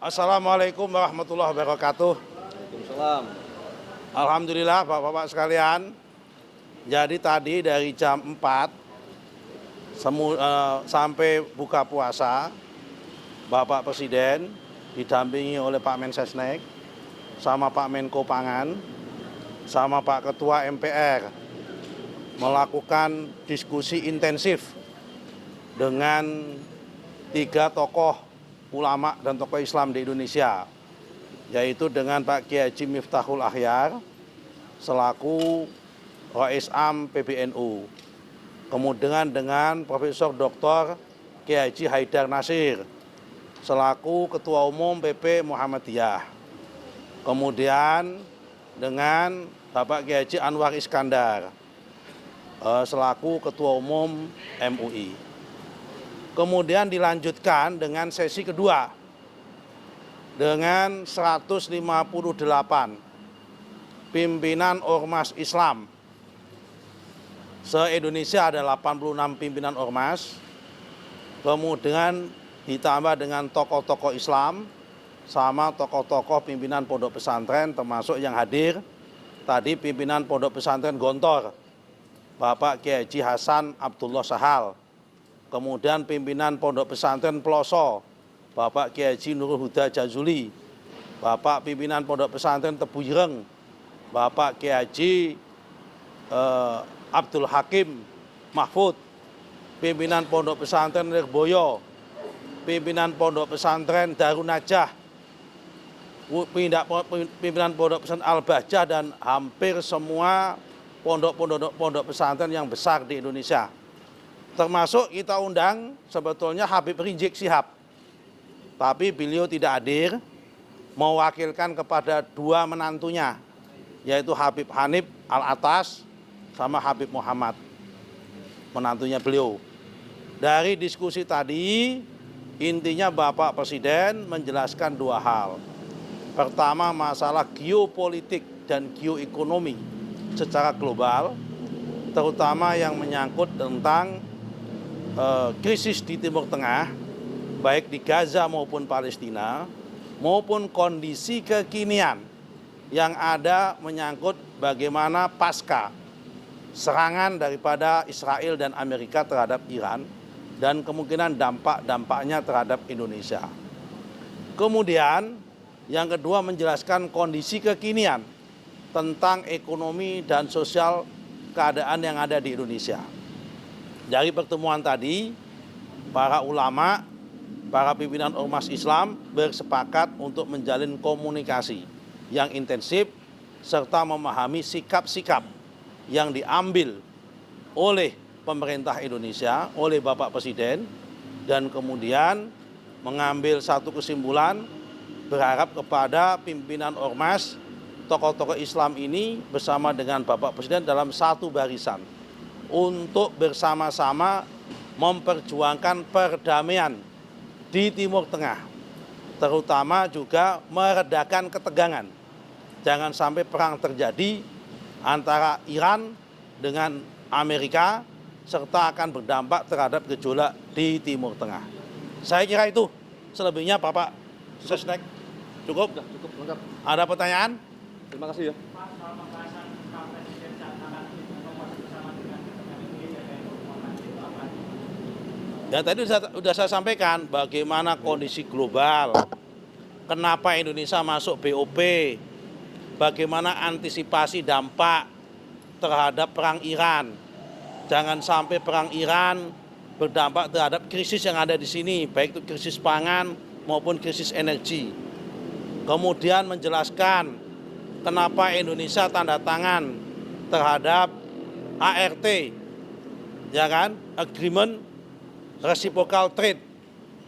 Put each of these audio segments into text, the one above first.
Assalamualaikum warahmatullahi wabarakatuh. Waalaikumsalam. Alhamdulillah Bapak-Bapak sekalian. Jadi tadi dari jam 4 sampai buka puasa, Bapak Presiden didampingi oleh Pak Mensesnek, sama Pak Menko Pangan, sama Pak Ketua MPR melakukan diskusi intensif dengan 3 tokoh ulama dan tokoh Islam di Indonesia, yaitu dengan Pak Kiai Haji Miftahul Akhyar selaku Rais Am PBNU, kemudian dengan Profesor Dr. Kiai Haji Haidar Nasir selaku Ketua Umum PP Muhammadiyah, kemudian dengan Bapak Kiai Haji Anwar Iskandar selaku Ketua Umum MUI. Kemudian dilanjutkan dengan sesi kedua dengan 158 pimpinan ormas Islam. Se-Indonesia ada 86 pimpinan ormas, kemudian ditambah dengan tokoh-tokoh Islam sama tokoh-tokoh pimpinan pondok pesantren, termasuk yang hadir tadi pimpinan pondok pesantren Gontor, Bapak Kiai Haji Hasan Abdullah Sahal. Kemudian pimpinan pondok pesantren Peloso, Bapak Kiai Haji Nurul Huda Jazuli, Bapak pimpinan pondok pesantren Tebu Ireng, Bapak Kiai Haji Abdul Hakim Mahfud, pimpinan pondok pesantren Lirboyo, pimpinan pondok pesantren Darun Najah, pimpinan pondok pesantren Al-Bahjah, dan hampir semua pondok pesantren yang besar di Indonesia. Termasuk kita undang sebetulnya Habib Rizik Syihab, tapi beliau tidak hadir, mewakilkan kepada 2 menantunya, yaitu Habib Hanif Al-Atas sama Habib Muhammad, menantunya beliau. Dari diskusi tadi, intinya Bapak Presiden menjelaskan 2 hal. Pertama, masalah geopolitik dan geoekonomi secara global, terutama yang menyangkut tentang krisis di Timur Tengah, baik di Gaza maupun Palestina, maupun kondisi kekinian yang ada menyangkut bagaimana pasca serangan daripada Israel dan Amerika terhadap Iran, dan kemungkinan dampak-dampaknya terhadap Indonesia. Kemudian yang kedua menjelaskan kondisi kekinian tentang ekonomi dan sosial keadaan yang ada di Indonesia. Dari pertemuan tadi, para ulama, para pimpinan ormas Islam bersepakat untuk menjalin komunikasi yang intensif serta memahami sikap-sikap yang diambil oleh pemerintah Indonesia, oleh Bapak Presiden, dan kemudian mengambil satu kesimpulan, berharap kepada pimpinan ormas, tokoh-tokoh Islam ini bersama dengan Bapak Presiden dalam satu barisan untuk bersama-sama memperjuangkan perdamaian di Timur Tengah, terutama juga meredakan ketegangan. Jangan sampai perang terjadi antara Iran dengan Amerika, serta akan berdampak terhadap gejolak di Timur Tengah. Saya kira itu, selebihnya Bapak Sesnek. Cukup? Cukup, lengkap. Ada pertanyaan? Terima kasih ya. Ya tadi sudah saya sampaikan bagaimana kondisi global, kenapa Indonesia masuk BOP, bagaimana antisipasi dampak terhadap perang Iran. Jangan sampai perang Iran berdampak terhadap krisis yang ada di sini, baik itu krisis pangan maupun krisis energi. Kemudian menjelaskan kenapa Indonesia tanda tangan terhadap ART, ya kan, Agreement Reciprocal Trade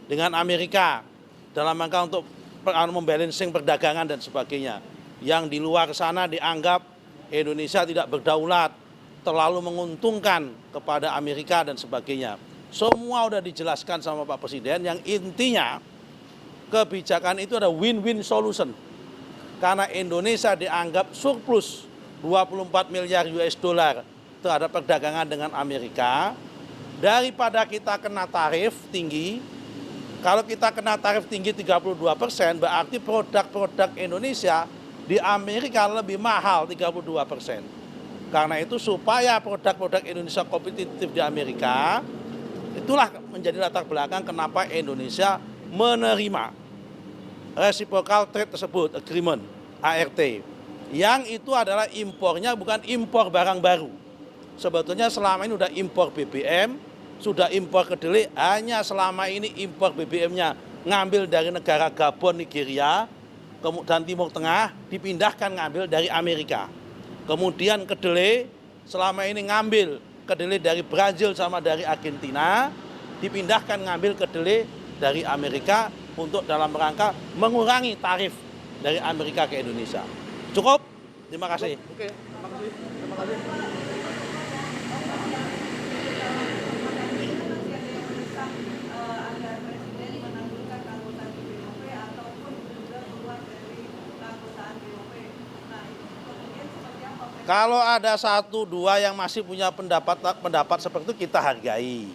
dengan Amerika dalam rangka untuk membalancing perdagangan dan sebagainya. Yang di luar sana dianggap Indonesia tidak berdaulat, terlalu menguntungkan kepada Amerika dan sebagainya. Semua sudah dijelaskan sama Pak Presiden, yang intinya kebijakan itu ada win-win solution. Karena Indonesia dianggap surplus 24 miliar US dollar terhadap perdagangan dengan Amerika, daripada kita kena tarif tinggi, Kalau kita kena tarif tinggi 32%, berarti produk-produk Indonesia di Amerika lebih mahal 32%. Karena itu supaya produk-produk Indonesia kompetitif di Amerika, itulah menjadi latar belakang kenapa Indonesia menerima Reciprocal Trade tersebut, Agreement, ART. Yang itu adalah impornya bukan impor barang baru. Sebetulnya selama ini sudah impor BBM, sudah impor kedelai, hanya selama ini impor BBM-nya ngambil dari negara Gabon, Nigeria, dan Timur Tengah, dipindahkan ngambil dari Amerika. Kemudian kedelai, selama ini ngambil kedelai dari Brazil sama dari Argentina, dipindahkan ngambil kedelai dari Amerika untuk dalam rangka mengurangi tarif dari Amerika ke Indonesia. Cukup? Terima kasih. Oke, terima kasih. Terima kasih. Kalau ada 1-2 yang masih punya pendapat seperti itu, kita hargai.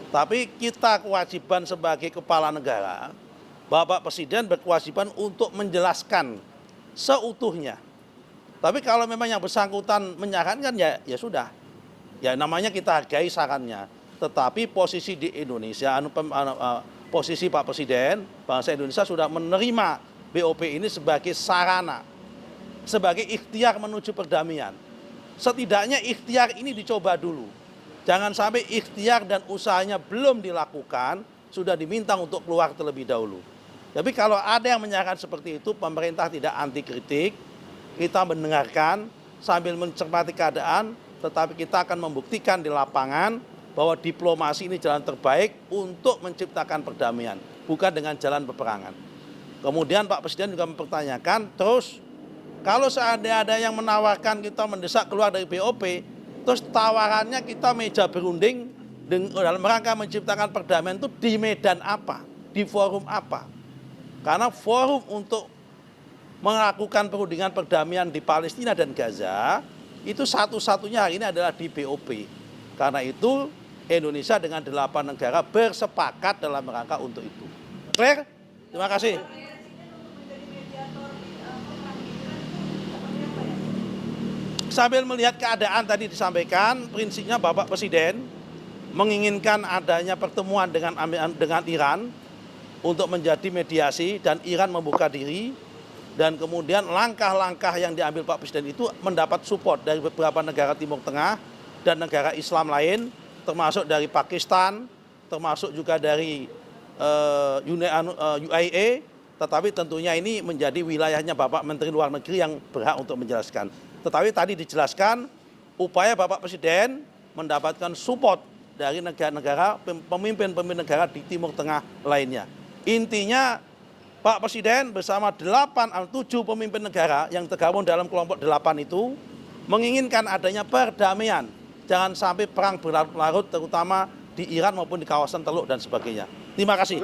Tapi kita kewajiban sebagai kepala negara, Bapak Presiden berkewajiban untuk menjelaskan seutuhnya. Tapi kalau memang yang bersangkutan menyarankan, ya sudah. Ya namanya kita hargai sarannya. Tetapi posisi di Indonesia, posisi Pak Presiden, bangsa Indonesia sudah menerima BOP ini sebagai sarana, sebagai ikhtiar menuju perdamaian. Setidaknya ikhtiar ini dicoba dulu. Jangan sampai ikhtiar dan usahanya belum dilakukan, sudah diminta untuk keluar terlebih dahulu. Tapi kalau ada yang menyarankan seperti itu, pemerintah tidak anti kritik, kita mendengarkan sambil mencermati keadaan, tetapi kita akan membuktikan di lapangan bahwa diplomasi ini jalan terbaik untuk menciptakan perdamaian, bukan dengan jalan peperangan. Kemudian Pak Presiden juga mempertanyakan, terus kalau seandainya ada yang menawarkan kita mendesak keluar dari BOP, terus tawarannya kita meja berunding dalam rangka menciptakan perdamaian itu di medan apa, di forum apa? Karena forum untuk melakukan perundingan perdamaian di Palestina dan Gaza itu satu-satunya hari ini adalah di BOP. Karena itu Indonesia dengan 8 negara bersepakat dalam rangka untuk itu. Clear? Terima kasih. Sambil melihat keadaan tadi disampaikan, prinsipnya Bapak Presiden menginginkan adanya pertemuan dengan Iran untuk menjadi mediasi dan Iran membuka diri, dan kemudian langkah-langkah yang diambil Pak Presiden itu mendapat support dari beberapa negara Timur Tengah dan negara Islam lain, termasuk dari Pakistan, termasuk juga dari UAE, tetapi tentunya ini menjadi wilayahnya Bapak Menteri Luar Negeri yang berhak untuk menjelaskan. Tetapi tadi dijelaskan upaya Bapak Presiden mendapatkan support dari negara-negara, pemimpin-pemimpin negara di Timur Tengah lainnya. Intinya Pak Presiden bersama 7 pemimpin negara yang tergabung dalam kelompok 8 itu menginginkan adanya perdamaian. Jangan sampai perang berlarut-larut terutama di Iran maupun di kawasan Teluk dan sebagainya. Terima kasih.